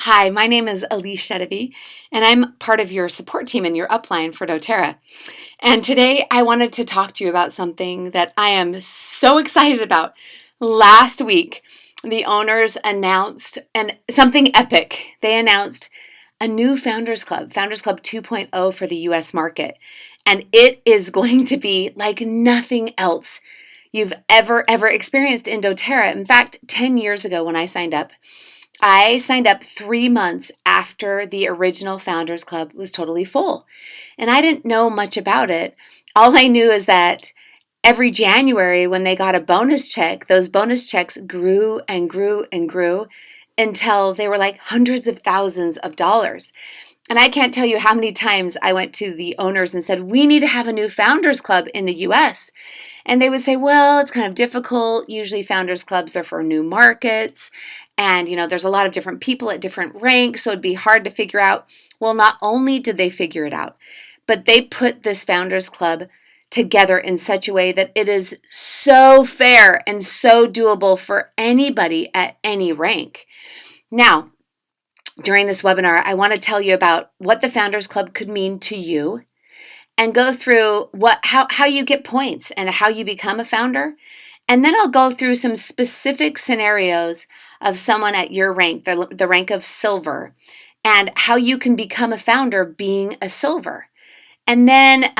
Hi, my name is Allyse Sedivy, and I'm part of your support team in your upline for doTERRA. And today I wanted to talk to you about something that I am so excited about. Last week, the owners announced something epic. They announced a new Founders Club 2.0 for the US market. And it is going to be like nothing else you've ever experienced in doTERRA. In fact, 10 years ago when I signed up 3 months after the original Founders Club was totally full. And I didn't know much about it. All I knew is that every January when they got a bonus check, those bonus checks grew and grew and grew until they were like hundreds of thousands of dollars. And I can't tell you how many times I went to the owners and said, we need to have a new Founders Club in the US. And they would say, well, it's kind of difficult. Usually Founders Clubs are for new markets. And, there's a lot of different people at different ranks. So it'd be hard to figure out. Well, not only did they figure it out, but they put this Founders Club together in such a way that it is so fair and so doable for anybody at any rank. Now, during this webinar, I want to tell you about what the Founders Club could mean to you and go through how you get points and how you become a founder. And then I'll go through some specific scenarios of someone at your rank, the rank of silver, and how you can become a founder being a silver. And then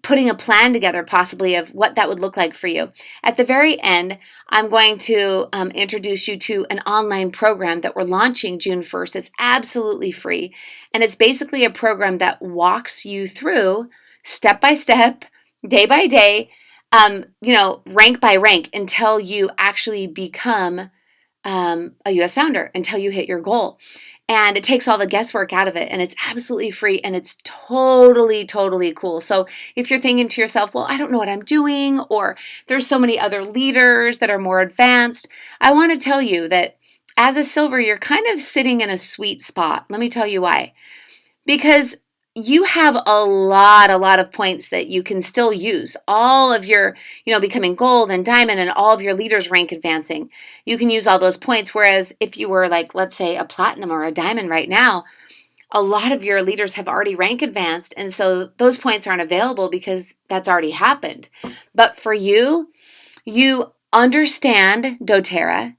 putting a plan together possibly of what that would look like for you. At the very end, I'm going to introduce you to an online program that we're launching June 1st. It's absolutely free. And it's basically a program that walks you through step by step, day by day, rank by rank until you actually become a US founder, until you hit your goal. And it takes all the guesswork out of it, and it's absolutely free, and it's totally cool. So if you're thinking to yourself, well, I don't know what I'm doing, or there's so many other leaders that are more advanced, I want to tell you that as a silver, you're kind of sitting in a sweet spot. Let me tell you why. Because you have a lot of points that you can still use. All of your, becoming gold and diamond and all of your leaders rank advancing. You can use all those points. Whereas if you were like, let's say a platinum or a diamond right now, a lot of your leaders have already rank advanced. And so those points aren't available because that's already happened. But for you, you understand doTERRA.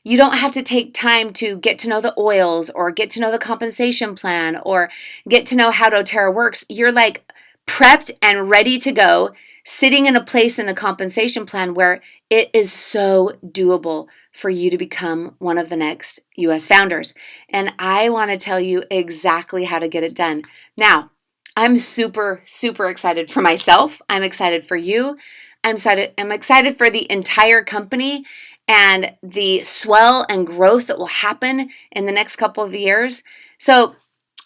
You don't have to take time to get to know the oils or get to know the compensation plan or get to know how doTERRA works. You're like prepped and ready to go, sitting in a place in the compensation plan where it is so doable for you to become one of the next US founders. And I want to tell you exactly how to get it done. Now, I'm super excited for myself. I'm excited for you. I'm excited for the entire company and the swell and growth that will happen in the next couple of years. So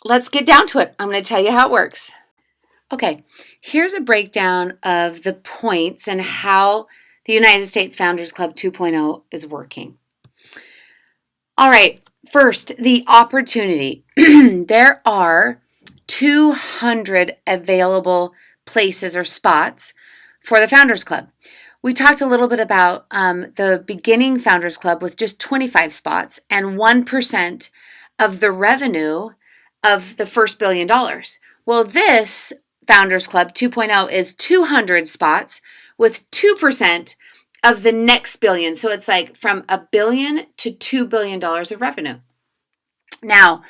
let's get down to it. I'm going to tell you how it works. Okay, here's a breakdown of the points and how the United States Founders Club 2.0 is working. All right, first, the opportunity. There are 200 available places or spots for the Founders Club. We talked a little bit about the beginning Founders Club with just 25 spots and 1% of the revenue of the first $1 billion. Well, this Founders Club 2.0 is 200 spots with 2% of the next billion. So it's like from $1 billion to $2 billion of revenue. Now,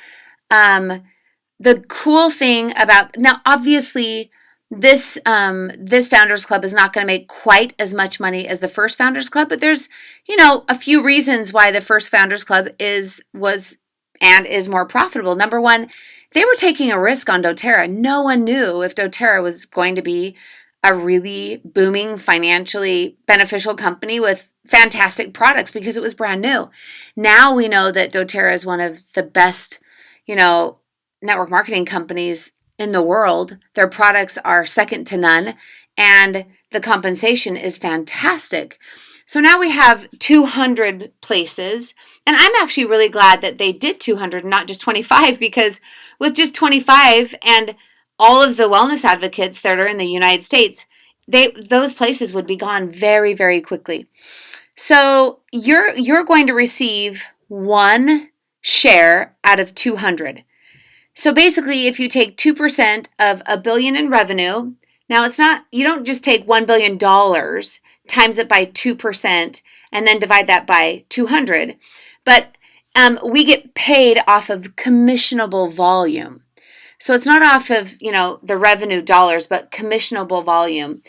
the cool thing about, obviously, this Founders Club is not going to make quite as much money as the first Founders Club, but there's, a few reasons why the first Founders Club is more profitable. Number one, they were taking a risk on doTERRA. No one knew if doTERRA was going to be a really booming, financially beneficial company with fantastic products because it was brand new. Now we know that doTERRA is one of the best, network marketing companies in the world. Their products are second to none, and the compensation is fantastic. So now we have 200 places, and I'm actually really glad that they did 200 and not just 25, because with just 25 and all of the wellness advocates that are in the United States, those places would be gone very quickly. So you're going to receive one share out of 200. So basically, if you take 2% of $1 billion in revenue, now it's not, you don't just take $1 billion, times it by 2%, and then divide that by 200, but we get paid off of commissionable volume. So it's not off of, the revenue dollars, but commissionable volume,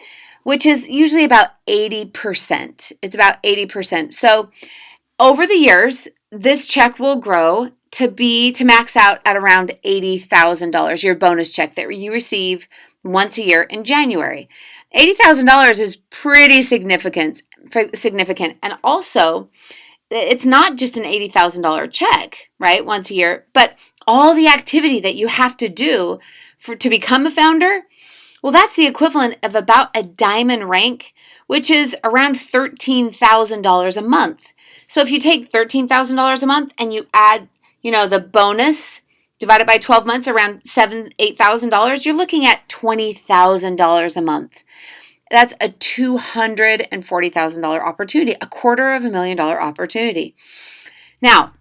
which is usually about 80%. It's about 80%. So over the years, this check will grow to max out at around $80,000, your bonus check that you receive once a year in January. $80,000 is pretty significant. And also, it's not just an $80,000 check, right, once a year, but all the activity that you have to do to become a founder, well, that's the equivalent of about a diamond rank, which is around $13,000 a month. So if you take $13,000 a month and you add, the bonus divided by 12 months, around $8,000, you're looking at $20,000 a month. That's a $240,000 opportunity, $250,000 opportunity. Now,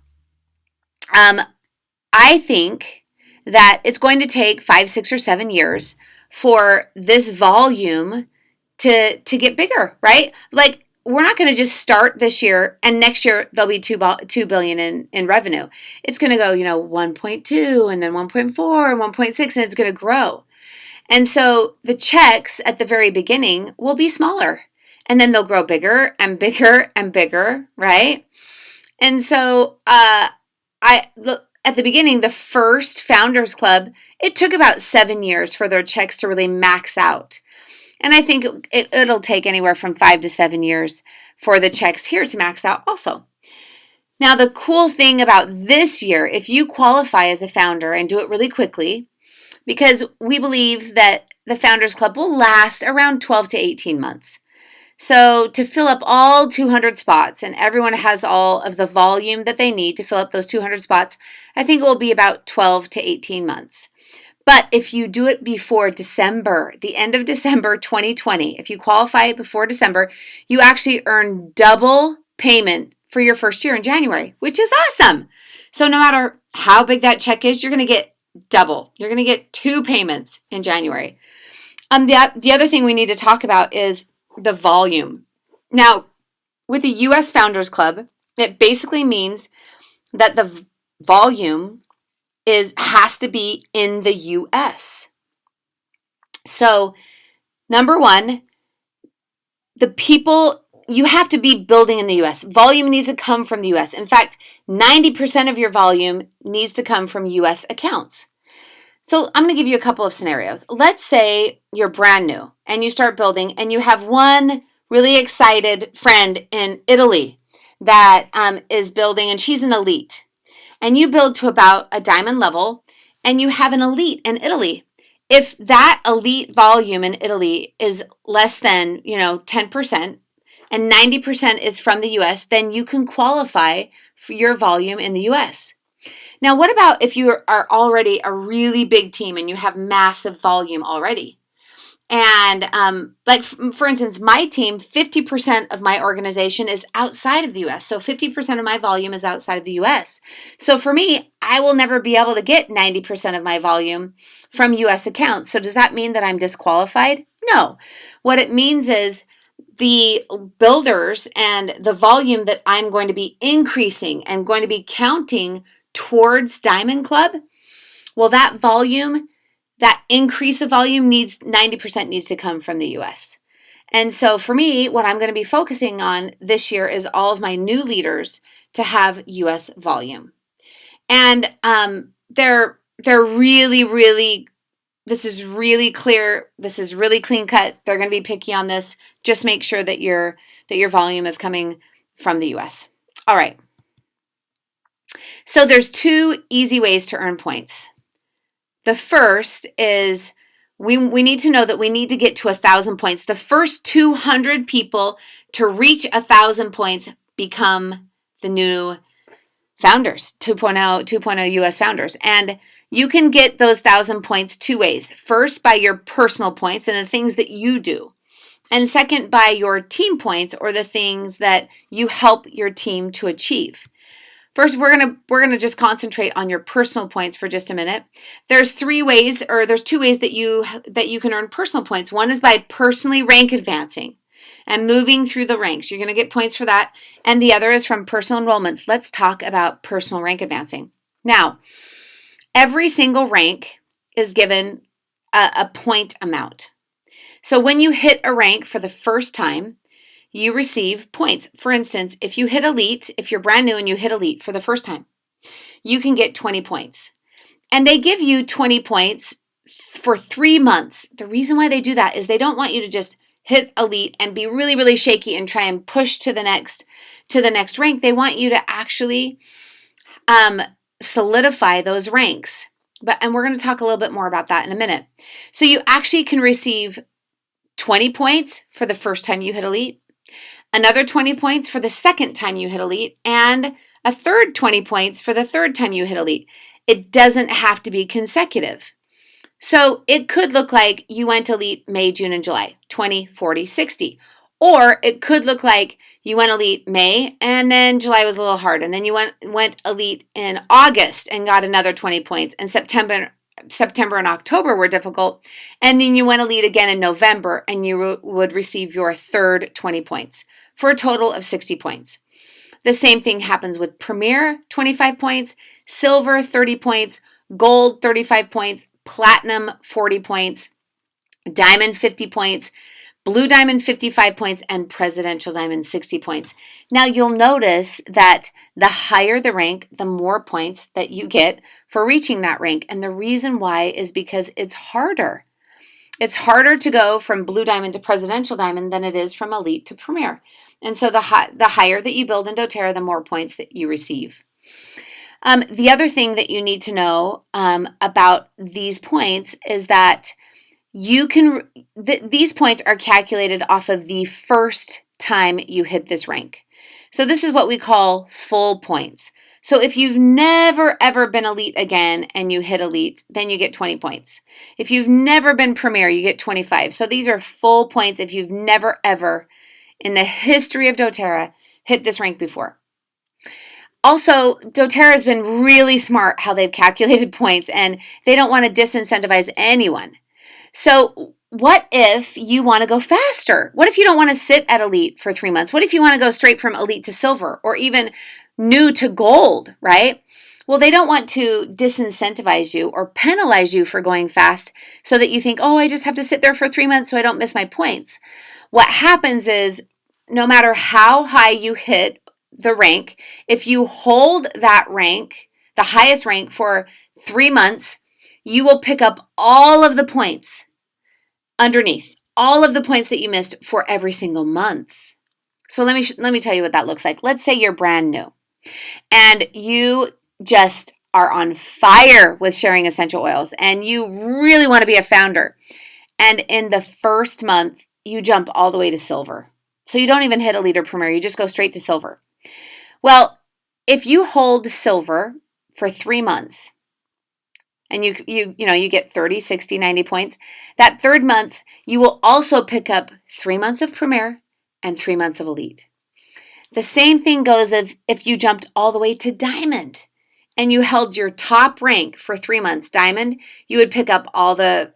I think that it's going to take 5, 6, or 7 years for this volume to get bigger, right? Like, we're not going to just start this year and next year there'll be $2 billion in revenue. It's going to go, 1.2 and then 1.4 and 1.6, and it's going to grow. And so the checks at the very beginning will be smaller, and then they'll grow bigger and bigger and bigger, right? And so at the beginning, the first Founders Club, it took about 7 years for their checks to really max out. And I think it'll take anywhere from 5 to 7 years for the checks here to max out also. Now, the cool thing about this year, if you qualify as a founder and do it really quickly, because we believe that the Founders Club will last around 12 to 18 months. So to fill up all 200 spots, and everyone has all of the volume that they need to fill up those 200 spots, I think it will be about 12 to 18 months. But if you do it before December, the end of December 2020, if you qualify before December, you actually earn double payment for your first year in January, which is awesome. So no matter how big that check is, you're going to get double. You're going to get 2 payments in January. The other thing we need to talk about is the volume. Now, with the U.S. Founders Club, it basically means that the volume has to be in the U.S. So, number one, the people, you have to be building in the U.S. Volume needs to come from the U.S. In fact, 90% of your volume needs to come from U.S. accounts. So I'm going to give you a couple of scenarios. Let's say you're brand new and you start building and you have one really excited friend in Italy that is building, and she's an elite. And you build to about a diamond level, and you have an elite in Italy. If that elite volume in Italy is less than, 10%, and 90% is from the U.S., then you can qualify for your volume in the U.S. Now, what about if you are already a really big team and you have massive volume already? And for instance, my team, 50% of my organization is outside of the U.S. So 50% of my volume is outside of the U.S. So for me, I will never be able to get 90% of my volume from U.S. accounts. So does that mean that I'm disqualified? No. What it means is the builders and the volume that I'm going to be increasing and going to be counting towards Diamond Club, well, that volume, that increase of volume 90% needs to come from the U.S. And so for me, what I'm going to be focusing on this year is all of my new leaders to have U.S. volume. And they're really, really, this is really clear. This is really clean cut. They're going to be picky on this. Just make sure that your volume is coming from the U.S. All right. So there's 2 easy ways to earn points. The first is we need to know that we need to get to 1,000 points. The first 200 people to reach 1,000 points become the new founders, 2.0 US founders. And you can get those 1,000 points 2 ways. First, by your personal points and the things that you do. And second, by your team points or the things that you help your team to achieve. First, we're gonna just concentrate on your personal points for just a minute. There's two ways that you can earn personal points. One is by personally rank advancing and moving through the ranks. You're going to get points for that. And the other is from personal enrollments. Let's talk about personal rank advancing. Now, every single rank is given a point amount. So when you hit a rank for the first time, you receive points. For instance, if you hit elite, if you're brand new and you hit elite for the first time, you can get 20 points. And they give you 20 points for 3 months. The reason why they do that is they don't want you to just hit elite and be really, really shaky and try and push to the next rank. They want you to actually solidify those ranks. And we're going to talk a little bit more about that in a minute. So you actually can receive 20 points for the first time you hit elite, another 20 points for the second time you hit elite, and a third 20 points for the third time you hit elite. It doesn't have to be consecutive. So it could look like you went elite May, June, and July, 20, 40, 60. Or it could look like you went elite May and then July was a little hard. And then you went elite in August and got another 20 points. And September and October were difficult. And then you went elite again in November and you would receive your third 20 points for a total of 60 points. The same thing happens with Premier, 25 points, Silver, 30 points, Gold, 35 points, Platinum, 40 points, Diamond, 50 points, Blue Diamond, 55 points, and Presidential Diamond, 60 points. Now, you'll notice that the higher the rank, the more points that you get for reaching that rank. And the reason why is because it's harder. It's harder to go from Blue Diamond to Presidential Diamond than it is from Elite to Premier. And so the higher that you build in doTERRA, the more points that you receive. The other thing that you need to know about these points is that these points are calculated off of the first time you hit this rank. So this is what we call full points. So if you've never ever been elite again and you hit elite, then you get 20 points. If you've never been premier, you get 25. So these are full points if you've never ever in the history of doTERRA hit this rank before. Also, doTERRA has been really smart how they've calculated points, and they don't want to disincentivize anyone. So what if you want to go faster? What if you don't want to sit at elite for 3 months? What if you want to go straight from elite to silver or even new to gold, right? Well, they don't want to disincentivize you or penalize you for going fast so that you think, oh, I just have to sit there for 3 months so I don't miss my points. What happens is no matter how high you hit the rank, if you hold that rank, the highest rank for 3 months, you will pick up all of the points underneath, all of the points that you missed for every single month. So let me tell you what that looks like. Let's say you're brand new and you just are on fire with sharing essential oils and you really want to be a founder. And in the first month, you jump all the way to silver. So you don't even hit elite or premier, you just go straight to silver. Well, if you hold silver for 3 months, and you get 30, 60, 90 points, that third month, you will also pick up 3 months of Premier and 3 months of Elite. The same thing goes if you jumped all the way to Diamond and you held your top rank for 3 months, Diamond, you would pick up all the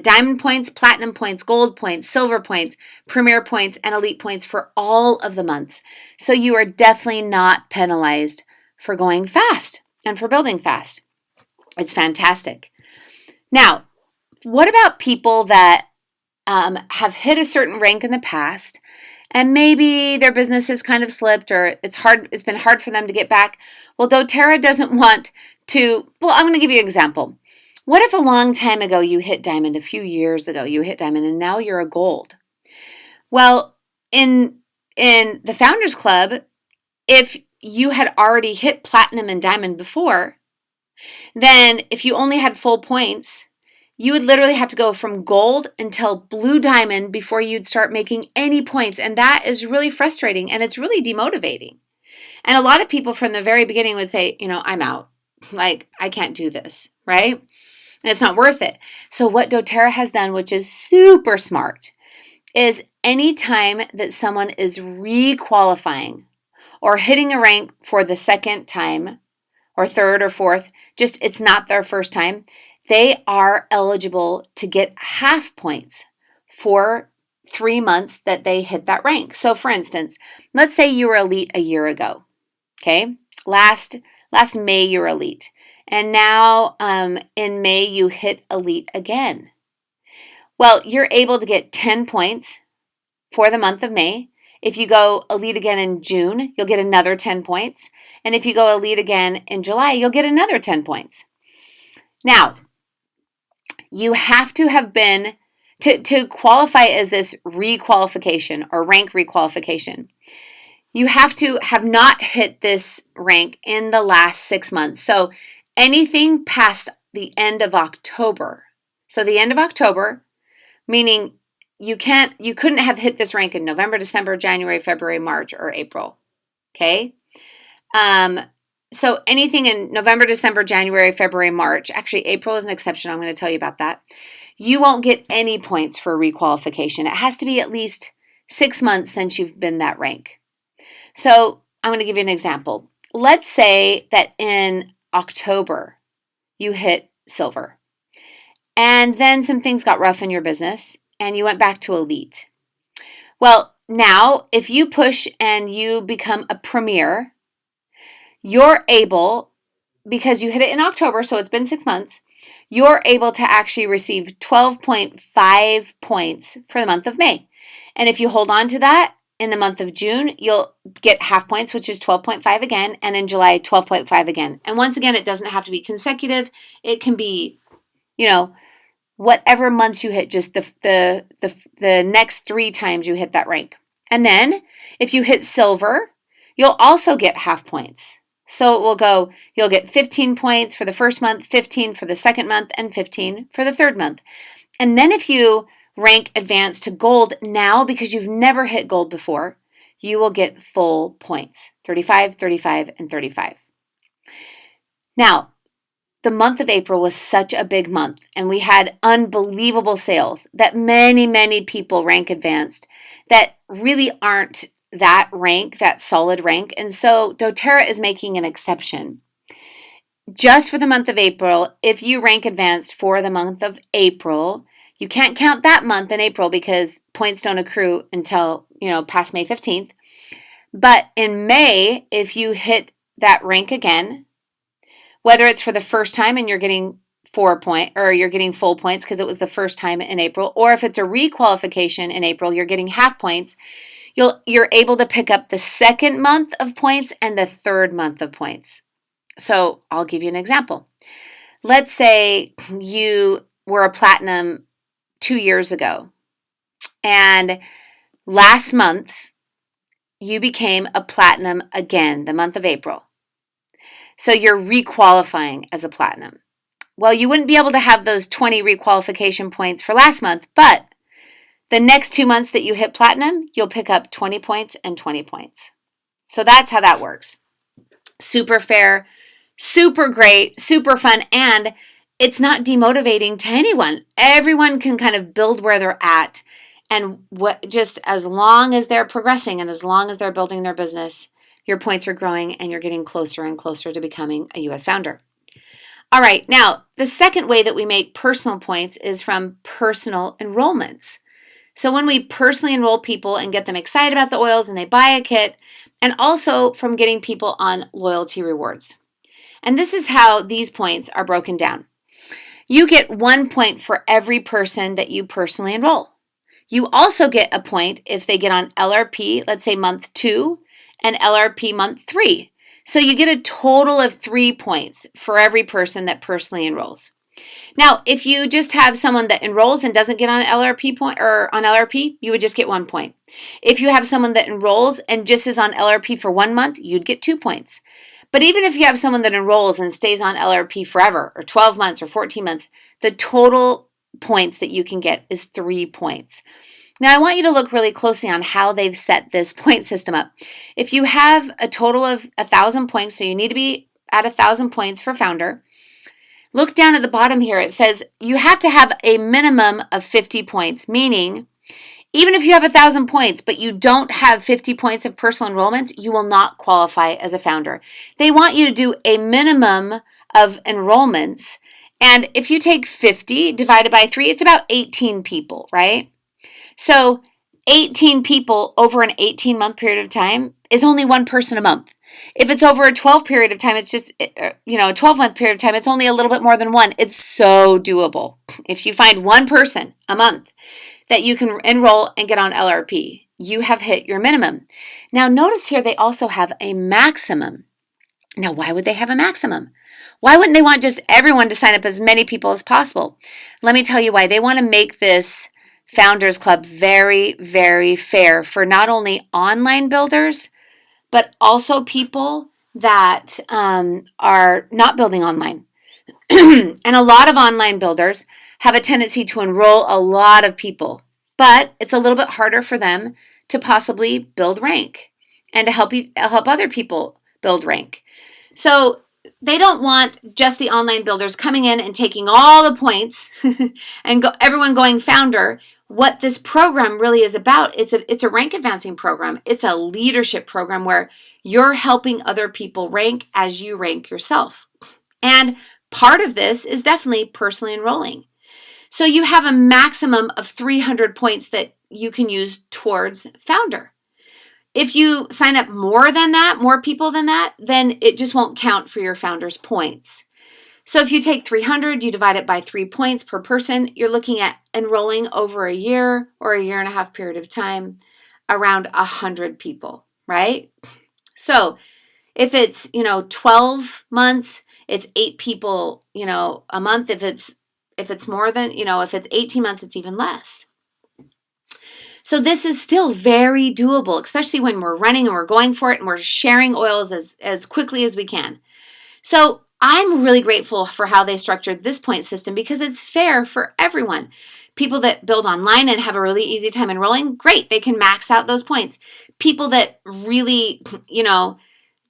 Diamond points, Platinum points, Gold points, Silver points, Premier points, and Elite points for all of the months. So you are definitely not penalized for going fast and for building fast. It's fantastic. Now, what about people that have hit a certain rank in the past and maybe their business has kind of slipped or it's been hard for them to get back? Well, doTERRA doesn't want to, I'm going to give you an example. What if a long time ago you hit Diamond, a few years ago you hit Diamond, and now you're a Gold? Well, in the Founders Club, if you had already hit Platinum and Diamond before, then if you only had full points, you would literally have to go from Gold until Blue Diamond before you'd start making any points. And that is really frustrating and it's really demotivating. And a lot of people from the very beginning would say, I'm out. Like, I can't do this, right? And it's not worth it. So what doTERRA has done, which is super smart, is anytime that someone is re-qualifying or hitting a rank for the second time or third or fourth, just it's not their first time, they are eligible to get half points for 3 months that they hit that rank. So for instance, let's say you were elite a year ago, okay? Last May you were elite. And now in May you hit elite again. Well, you're able to get 10 points for the month of May. If you go elite again in June, you'll get another 10 points. And if you go elite again in July, you'll get another 10 points. Now, you have to have been, to qualify as this requalification or rank requalification, you have to have not hit this rank in the last 6 months. So anything past the end of October. So the end of October, meaning you couldn't have hit this rank in November, December, January, February, March, or April. Okay? So anything in November, December, January, February, March, actually April is an exception. I'm going to tell you about that. You won't get any points for requalification. It has to be at least 6 months since you've been that rank. So I'm going to give you an example. Let's say that in October you hit silver, and then some things got rough in your business and you went back to elite. Well, now if you push and you become a premier, you're able, because you hit it in October, so it's been 6 months, you're able to actually receive 12.5 points for the month of May. And if you hold on to that in the month of June, you'll get half points, which is 12.5 again, and in July, 12.5 again. And once again, it doesn't have to be consecutive. It can be, whatever months you hit, just the next 3 times you hit that rank. And then if you hit silver, you'll also get half points. So it will go, you'll get 15 points for the first month, 15 for the second month, and 15 for the third month. And then if you rank advanced to gold now, because you've never hit gold before, you will get full points, 35, 35, and 35. Now, the month of April was such a big month, and we had unbelievable sales that many, many people rank advanced that really aren't that rank, that solid rank. And so doTERRA is making an exception. Just for the month of April, if you rank advanced for the month of April, you can't count that month in April because points don't accrue until, past May 15th. But in May, if you hit that rank again, whether it's for the first time and you're getting 4 points, or you're getting full points because it was the first time in April, or if it's a requalification in April, you're getting half points, you're able to pick up the second month of points and the third month of points. So I'll give you an example. Let's say you were a platinum 2 years ago, and last month you became a platinum again, the month of April. So you're requalifying as a platinum. Well, you wouldn't be able to have those 20 requalification points for last month, but the next 2 months that you hit platinum, you'll pick up 20 points and 20 points. So that's how that works. Super fair, super great, super fun, and it's not demotivating to anyone. Everyone can kind of build where they're at, and just as long as they're progressing and as long as they're building their business, your points are growing and you're getting closer and closer to becoming a U.S. founder. All right, now the second way that we make personal points is from personal enrollments. So when we personally enroll people and get them excited about the oils and they buy a kit, and also from getting people on loyalty rewards. And this is how these points are broken down. You get 1 point for every person that you personally enroll. You also get a point if they get on LRP, let's say month 2, and LRP month 3. So you get a total of 3 points for every person that personally enrolls. Now, if you just have someone that enrolls and doesn't get on LRP, you would just get 1 point. If you have someone that enrolls and just is on LRP for 1 month, you'd get 2 points. But even if you have someone that enrolls and stays on LRP forever, or 12 months or 14 months, the total points that you can get is 3 points. Now, I want you to look really closely on how they've set this point system up. If you have a total of 1,000 points, so you need to be at 1,000 points for founder, look down at the bottom here. It says you have to have a minimum of 50 points, meaning Even if you have 1,000 points, but you don't have 50 points of personal enrollment, you will not qualify as a founder. They want you to do a minimum of enrollments. And if you take 50 divided by 3, it's about 18 people, right? So 18 people over an 18-month period of time is only one person a month. If it's over a 12 period of time, it's just, a 12-month period of time, it's only a little bit more than one. It's so doable. If you find one person a month that you can enroll and get on LRP, you have hit your minimum. Now notice here they also have a maximum. Now why would they have a maximum? Why wouldn't they want just everyone to sign up, as many people as possible? Let me tell you why. They want to make this Founders Club very, very fair for not only online builders, but also people that are not building online. And a lot of online builders have a tendency to enroll a lot of people, but it's a little bit harder for them to possibly build rank and to help other people build rank. So they don't want just the online builders coming in and taking all the points and everyone going founder. What this program really is about, it's a rank advancing program. It's a leadership program where you're helping other people rank as you rank yourself. And part of this is definitely personally enrolling. So you have a maximum of 300 points that you can use towards founder. If you sign up more than that, more people than that, then it just won't count for your founder's points. So if you take 300, you divide it by 3 points per person, you're looking at enrolling over a year or a year and a half period of time, around 100 people, right? So if it's, 12 months, it's 8 people, a month. If it's more than, if it's 18 months, it's even less. So this is still very doable, especially when we're running and we're going for it and we're sharing oils as quickly as we can. So I'm really grateful for how they structured this point system because it's fair for everyone. People that build online and have a really easy time enrolling, great, they can max out those points. People that really,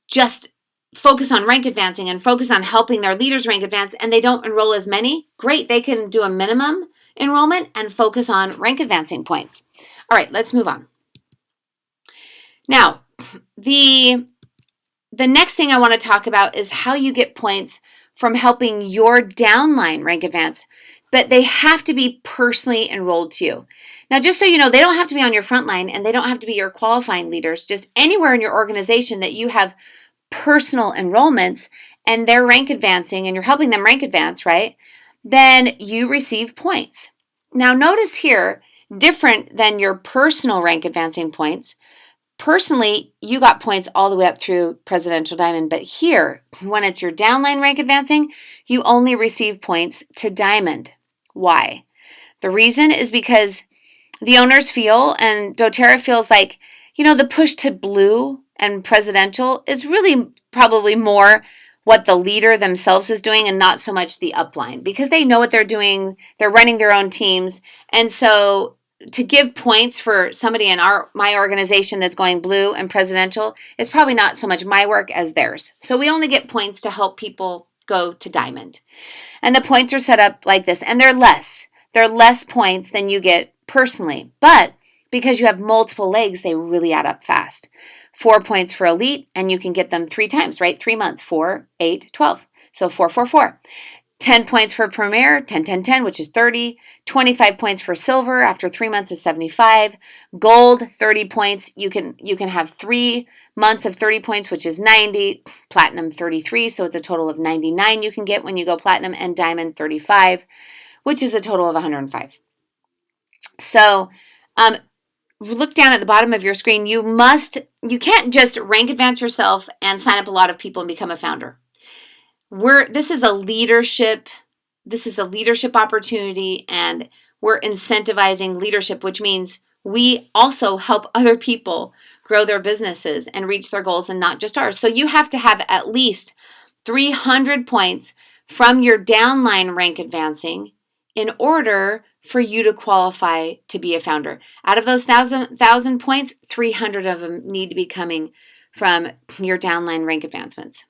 just focus on rank advancing and focus on helping their leaders rank advance and they don't enroll as many, great, they can do a minimum enrollment and focus on rank advancing points. All right, let's move on. Now, the next thing I want to talk about is how you get points from helping your downline rank advance, but they have to be personally enrolled to you. Now, just so you know, they don't have to be on your front line and they don't have to be your qualifying leaders, just anywhere in your organization that you have personal enrollments and they're rank advancing and you're helping them rank advance, right? Then you receive points. Now, notice here, different than your personal rank advancing points, personally, you got points all the way up through Presidential Diamond, but here, when it's your downline rank advancing, you only receive points to Diamond. Why? The reason is because the owners feel, and doTERRA feels like, the push to blue and Presidential is really probably more what the leader themselves is doing and not so much the upline, because they know what they're doing, they're running their own teams, and so to give points for somebody in my organization that's going blue and Presidential is probably not so much my work as theirs. So we only get points to help people go to Diamond. And the points are set up like this, and they're less. They're less points than you get personally, but because you have multiple legs, they really add up fast. 4 points for Elite, and you can get them 3 times, right? 3 months, 4, 8, 12. So 4, 4, 4. 10 points for Premier, 10, 10, 10, which is 30. 25 points for Silver after 3 months is 75. Gold, 30 points. You can have 3 months of 30 points, which is 90. Platinum, 33, so it's a total of 99 you can get when you go Platinum, and Diamond, 35, which is a total of 105. So, look down at the bottom of your screen. You can't just rank advance yourself and sign up a lot of people and become a founder. This is a leadership opportunity, and we're incentivizing leadership, which means we also help other people grow their businesses and reach their goals and not just ours. So you have to have at least 300 points from your downline rank advancing in order for you to qualify to be a founder. Out of those 1,000 points, 300 of them need to be coming from your downline rank advancements.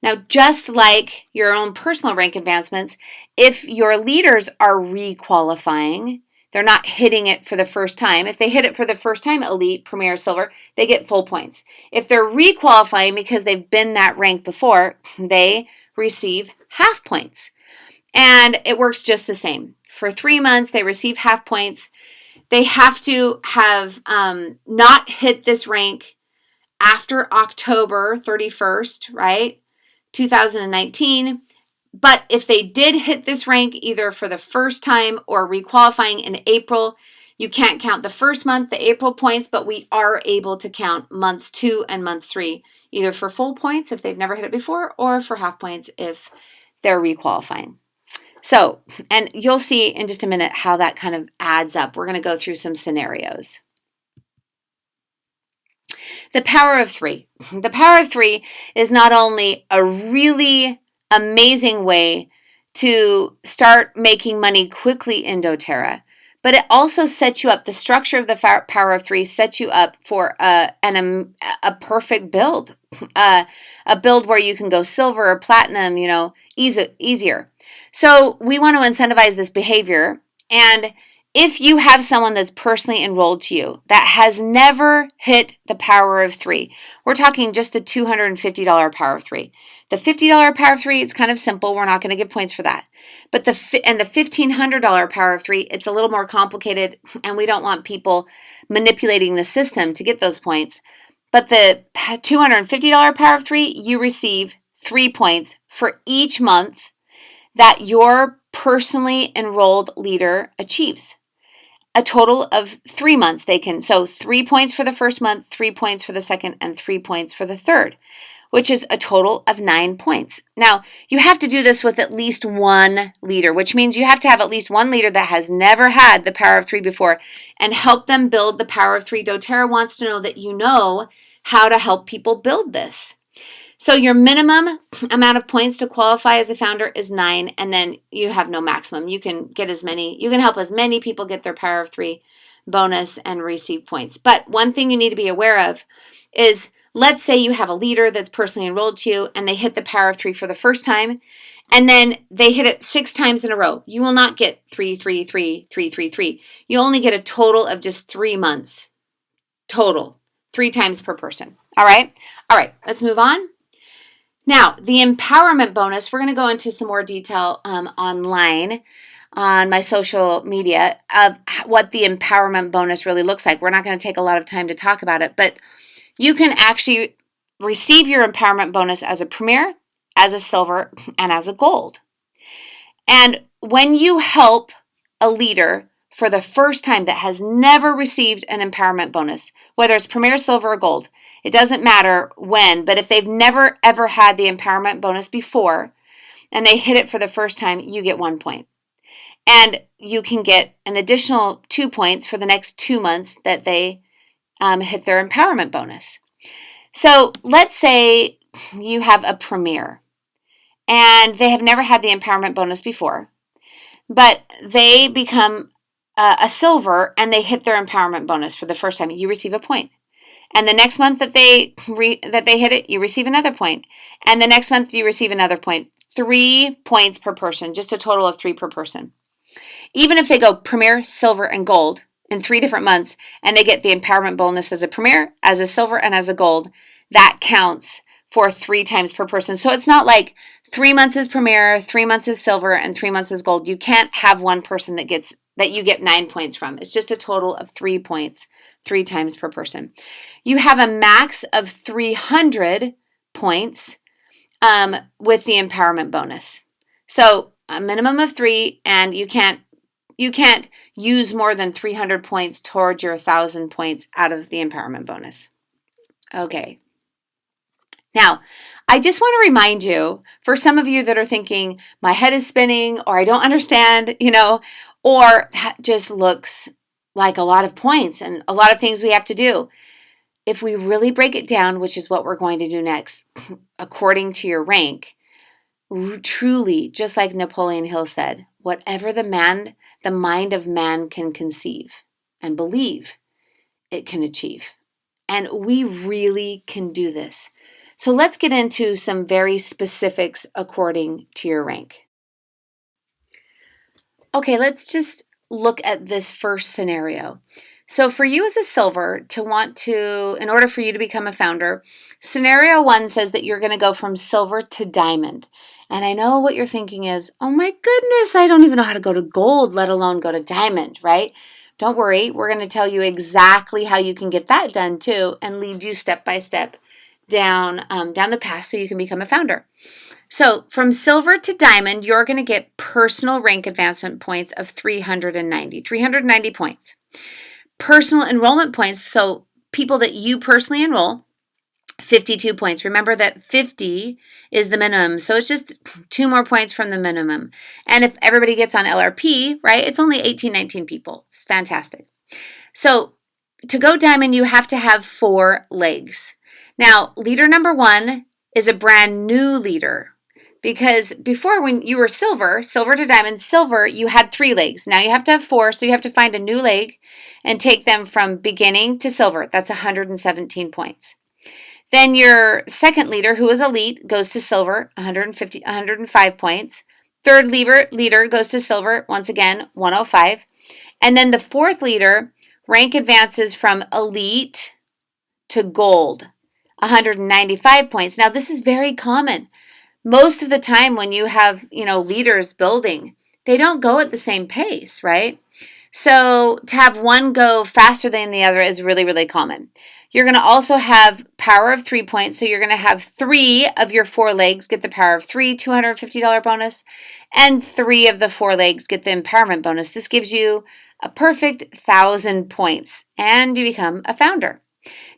Now, just like your own personal rank advancements, if your leaders are re-qualifying, They're not hitting it for the first time. If they hit it for the first time, elite, premier, silver, they get full points. If they're requalifying because they've been that rank before, they receive half points. And it works just the same. For 3 months, they receive half points. They have to have not hit this rank after October 31st, right? 2019. But if they did hit this rank either for the first time or requalifying in April, you can't count the first month, the April points, but we are able to count months 2 and month 3, either for full points if they've never hit it before or for half points if they're requalifying. So, and you'll see in just a minute how that kind of adds up. We're going to go through some scenarios. The power of 3. The power of 3 is not only a really amazing way to start making money quickly in doTERRA, but it also sets you up. The structure of the power of 3 sets you up for a perfect build, a build where you can go silver or platinum, easier. So we want to incentivize this behavior. And if you have someone that's personally enrolled to you that has never hit the power of 3, we're talking just the $250 power of 3. The $50 power of 3, it's kind of simple. We're not going to give points for that. But the $1,500 power of 3, it's a little more complicated, and we don't want people manipulating the system to get those points. But the $250 power of 3, you receive 3 points for each month that your personally enrolled leader achieves. A total of 3 months so 3 points for the first month, 3 points for the second, and 3 points for the third, which is a total of 9 points. Now, you have to do this with at least one leader, which means you have to have at least one leader that has never had the power of 3 before and help them build the power of 3. doTERRA wants to know that you know how to help people build this. So your minimum amount of points to qualify as a founder is 9, and then you have no maximum. You can help as many people get their power of 3 bonus and receive points. But one thing you need to be aware of is, let's say you have a leader that's personally enrolled to you and they hit the power of 3 for the first time, and then they hit it 6 times in a row. You will not get 3, 3, 3, 3, 3, 3. You only get a total of just 3 months total, 3 times per person. All right, let's move on. Now, the empowerment bonus, we're going to go into some more detail online on my social media of what the empowerment bonus really looks like. We're not going to take a lot of time to talk about it, but you can actually receive your empowerment bonus as a premier, as a silver, and as a gold. And when you help a leader for the first time that has never received an empowerment bonus, whether it's premier, silver, or gold, it doesn't matter when, but if they've never ever had the empowerment bonus before and they hit it for the first time, you get 1 point. And you can get an additional 2 points for the next 2 months that they hit their empowerment bonus. So let's say you have a premier and they have never had the empowerment bonus before, but they become a silver and they hit their empowerment bonus for the first time. You receive a point. And the next month that they hit it, you receive another point. And the next month you receive another point. 3 points per person, just a total of 3 per person. Even if they go premier, silver, and gold in 3 different months, and they get the empowerment bonus as a premier, as a silver, and as a gold, that counts for 3 times per person. So it's not like 3 months is premier, 3 months is silver, and 3 months is gold. You can't have one person that you get 9 points from. It's just a total of 3 points, 3 times per person. You have a max of 300 points with the empowerment bonus. So a minimum of 3, and you can't use more than 300 points towards your 1,000 points out of the empowerment bonus. Okay. Now, I just want to remind you, for some of you that are thinking, my head is spinning, or I don't understand, or that just looks like a lot of points and a lot of things we have to do. If we really break it down, which is what we're going to do next, according to your rank, truly, just like Napoleon Hill said, whatever the mind of man can conceive and believe, it can achieve. And we really can do this. So let's get into some very specifics according to your rank. Okay, let's just look at this first scenario. So for you as a silver in order for you to become a founder, scenario 1 says that you're going to go from silver to diamond. And I know what you're thinking is, oh my goodness, I don't even know how to go to gold, let alone go to diamond, right? Don't worry, we're going to tell you exactly how you can get that done too and lead you step by step down the path so you can become a founder. So from silver to diamond, you're going to get personal rank advancement points of 390 points. Personal enrollment points, so people that you personally enroll, 52 points. Remember that 50 is the minimum, so it's just 2 more points from the minimum. And if everybody gets on LRP, right, it's only 18, 19 people. It's fantastic. So to go diamond, you have to have 4 legs. Now, leader number 1 is a brand new leader. Because before, when you were silver to diamond, silver, you had 3 legs. Now you have to have 4, so you have to find a new leg and take them from beginning to silver. That's 117 points. Then your second leader, who is elite, goes to silver, 105 points. Third leader goes to silver, once again, 105. And then the fourth leader, rank advances from elite to gold, 195 points. Now this is very common. Most of the time when you have, leaders building, they don't go at the same pace, right? So to have one go faster than the other is really, really common. You're going to also have power of 3 points. So you're going to have 3 of your 4 legs get the power of 3, $250 bonus, and 3 of the 4 legs get the empowerment bonus. This gives you a perfect 1,000 points and you become a founder.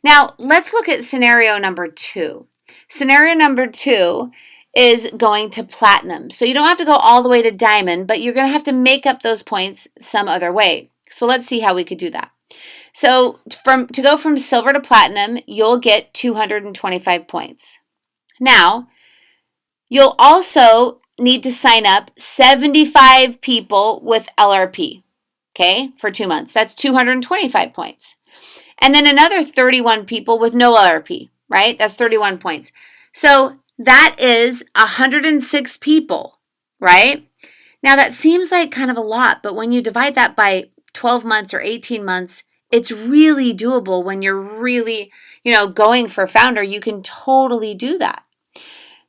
Now let's look at scenario number 2. Scenario number 2 is going to platinum. So you don't have to go all the way to diamond, but you're going to have to make up those points some other way. So let's see how we could do that. So to go from silver to platinum, you'll get 225 points. Now, you'll also need to sign up 75 people with LRP, okay, for 2 months. That's 225 points. And then another 31 people with no LRP, right? That's 31 points. So that is 106 people, right? Now that seems like kind of a lot, but when you divide that by 12 months or 18 months, it's really doable. When you're really, going for founder, you can totally do that.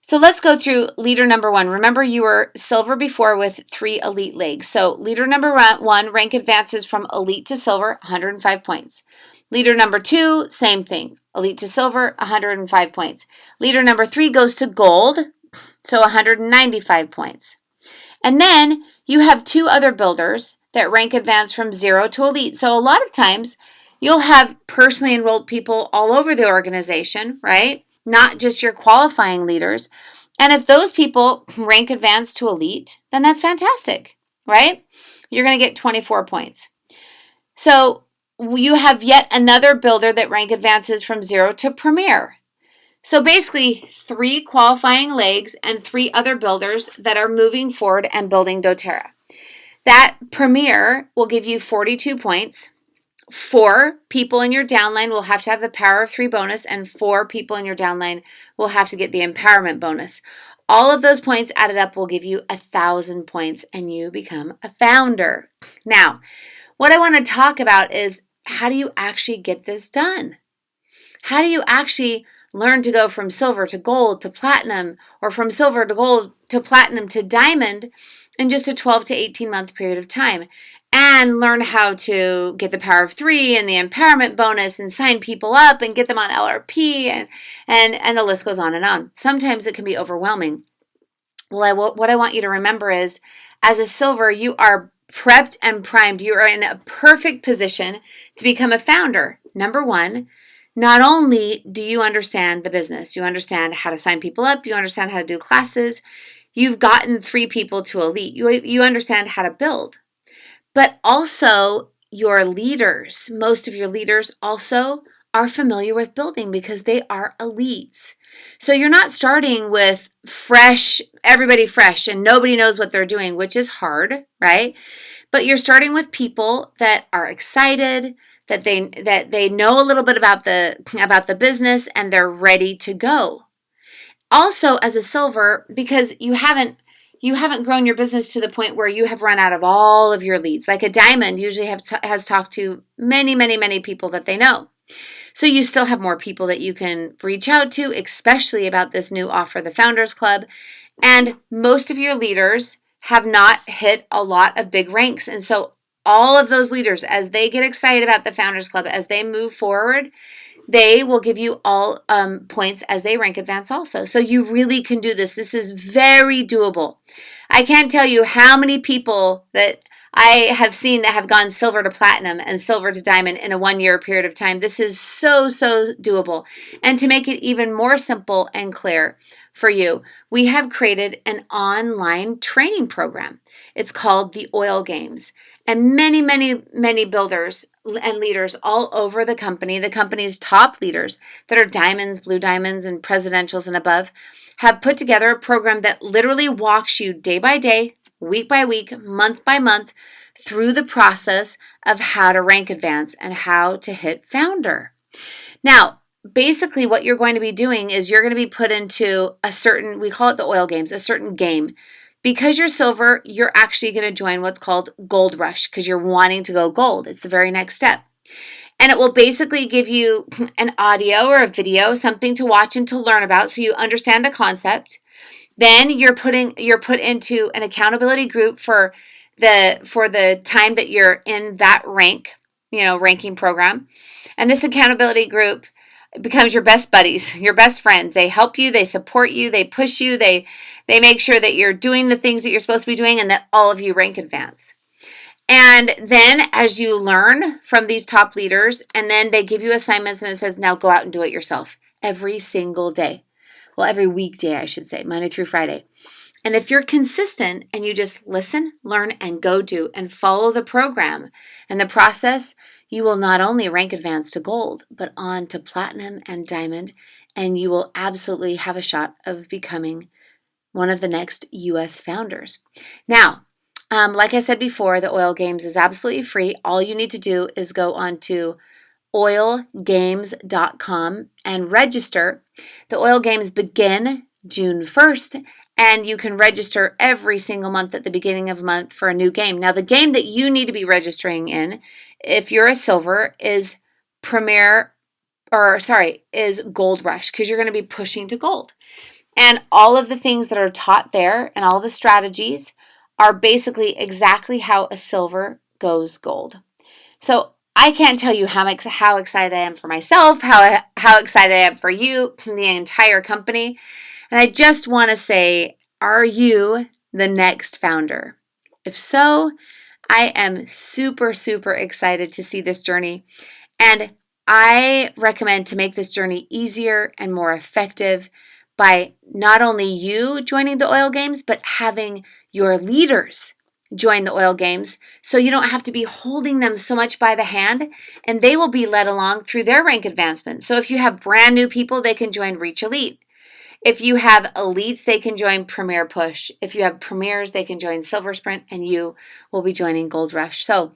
So let's go through leader number 1. Remember, you were silver before with 3 elite legs. So leader number 1, rank advances from elite to silver, 105 points. Leader number 2, same thing. Elite to silver, 105 points. Leader number 3 goes to gold, so 195 points. And then you have 2 other builders that rank advance from 0 to elite. So a lot of times you'll have personally enrolled people all over the organization, right? Not just your qualifying leaders. And if those people rank advance to elite, then that's fantastic, right? You're going to get 24 points. So you have yet another builder that rank advances from 0 to premier. So basically 3 qualifying legs and 3 other builders that are moving forward and building doTERRA. That premier will give you 42 points. 4 people in your downline will have to have the power of 3 bonus, and 4 people in your downline will have to get the empowerment bonus. All of those points added up will give you 1,000 points and you become a founder. Now, what I want to talk about is, how do you actually get this done? How do you actually learn to go from silver to gold to platinum, or from silver to gold to platinum to diamond in just a 12 to 18 month period of time, and learn how to get the power of 3 and the empowerment bonus and sign people up and get them on LRP, and the list goes on and on. Sometimes it can be overwhelming. Well, what I want you to remember is, as a silver, you are prepped and primed. You are in a perfect position to become a founder. Number 1, not only do you understand the business, you understand how to sign people up, you understand how to do classes, you've gotten 3 people to elite, you understand how to build. But also your leaders, most of your leaders also are familiar with building because they are elites. So you're not starting with everybody fresh, and nobody knows what they're doing, which is hard, right? But you're starting with people that are excited, that they know a little bit about the business, and they're ready to go. Also, as a silver, because you haven't you haven't grown your business to the point where you have run out of all of your leads. Like a diamond usually has talked to many, many, many people that they know. So you still have more people that you can reach out to, especially about this new offer, the Founders Club. And most of your leaders have not hit a lot of big ranks. And so all of those leaders, as they get excited about the Founders Club, as they move forward, they will give you all points as they rank advance also. So you really can do this. This is very doable. I can't tell you how many people that I have seen that have gone silver to platinum and silver to diamond in a 1-year period of time. This is so, so doable. And to make it even more simple and clear for you, we have created an online training program. It's called the Oil Games. And many, many, many builders and leaders all over the company's top leaders that are diamonds, blue diamonds, and presidentials and above, have put together a program that literally walks you day by day, week by week, month by month, through the process of how to rank advance and how to hit founder. Now, basically what you're going to be doing is you're going to be put into a certain, we call it the Oil Games, a certain game. Because you're silver, you're actually going to join what's called Gold Rush because you're wanting to go gold. It's the very next step. And it will basically give you an audio or a video, something to watch and to learn about so you understand a concept. Then you're put into an accountability group for the time that you're in that ranking program. And this accountability group becomes your best buddies, your best friends. They help you, they support you, they push you, they make sure that you're doing the things that you're supposed to be doing and that all of you rank advance. And then as you learn from these top leaders, and then they give you assignments and it says, now go out and do it yourself every single day. Well, every weekday, I should say, Monday through Friday. And if you're consistent and you just listen, learn, and go do and follow the program and the process, you will not only rank advance to gold, but on to platinum and diamond, and you will absolutely have a shot of becoming one of the next U.S. founders. Now, like I said before, the Oil Games is absolutely free. All you need to do is go on to oilgames.com and register. The Oil Games begin June 1st, and you can register every single month at the beginning of a month for a new game. Now, the game that you need to be registering in, if you're a silver, is is Gold Rush, because you're going to be pushing to gold. And all of the things that are taught there and all the strategies are basically exactly how a silver goes gold. So I can't tell you how excited I am for myself, how excited I am for you, the entire company. And I just want to say, are you the next founder? If so, I am super, super excited to see this journey. And I recommend to make this journey easier and more effective by not only you joining the Oil Games, but having your leaders join the Oil Games so you don't have to be holding them so much by the hand, and they will be led along through their rank advancement. So if you have brand new people, they can join Reach Elite. If you have elites, they can join Premier Push. If you have premiers, they can join Silver Sprint, and you will be joining Gold Rush. So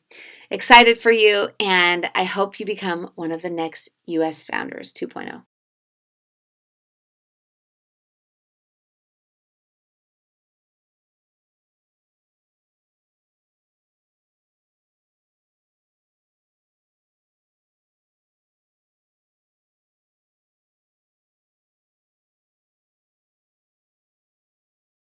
excited for you, and I hope you become one of the next US Founders 2.0.